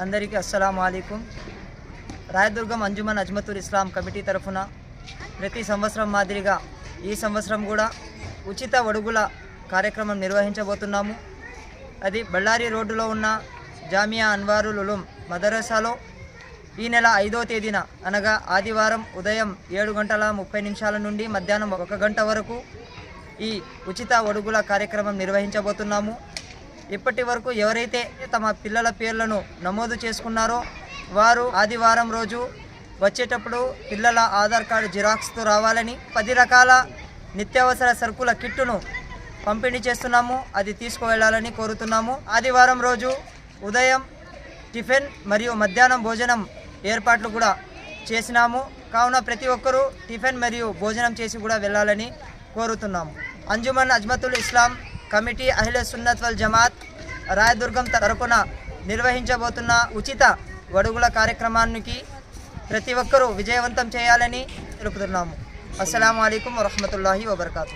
అందరికీ అస్సలాము అలైకుం. రాయదుర్గం అంజుమన్ అజ్మతుల్ ఇస్లాం కమిటీ తరఫున ప్రతి సంవత్సరం మాదిరిగా ఈ సంవత్సరం కూడా ఉచిత వడుగుల కార్యక్రమం నిర్వహించబోతున్నాము. అది బళ్ళారి రోడ్డులో ఉన్న జామియా అన్వారుల్ ఉలూమ్ మదరసాలో ఈ నెల 5వ తేదీన అనగా ఆదివారం ఉదయం 7:30 నుండి మధ్యాహ్నం 1 గంట వరకు ఈ ఉచిత వడుగుల కార్యక్రమం నిర్వహించబోతున్నాము. ఇప్పటి వరకు ఎవరైతే తమ పిల్లల పేర్లను నమోదు చేసుకున్నారో వారు ఆదివారం రోజు వచ్చేటప్పుడు పిల్లల ఆధార్ కార్డు జిరాక్స్తో రావాలని, 10 రకాల నిత్యావసర సరుకుల కిట్టును పంపిణీ చేస్తున్నాము, అది తీసుకువెళ్ళాలని కోరుతున్నాము. ఆదివారం రోజు ఉదయం టిఫిన్ మరియు మధ్యాహ్నం భోజనం ఏర్పాట్లు కూడా చేసినాము. కావున ప్రతి ఒక్కరూ టిఫిన్ మరియు భోజనం చేసి కూడా వెళ్ళాలని కోరుతున్నాము. అంజుమన్ అజ్మతుల్ ఇస్లాం కమిటీ అహ్లే సున్నత్ వల్ జమాత్ రాయదుర్గం తరపున నిర్వహించబోతున్న ఉచిత వడుగుల కార్యక్రమానికి ప్రతి ఒక్కరూ విజయవంతం చేయాలని తెలుపుతున్నాము. అస్సలాము అలైకుం వరహ్మతుల్లాహి వబర్కాతు.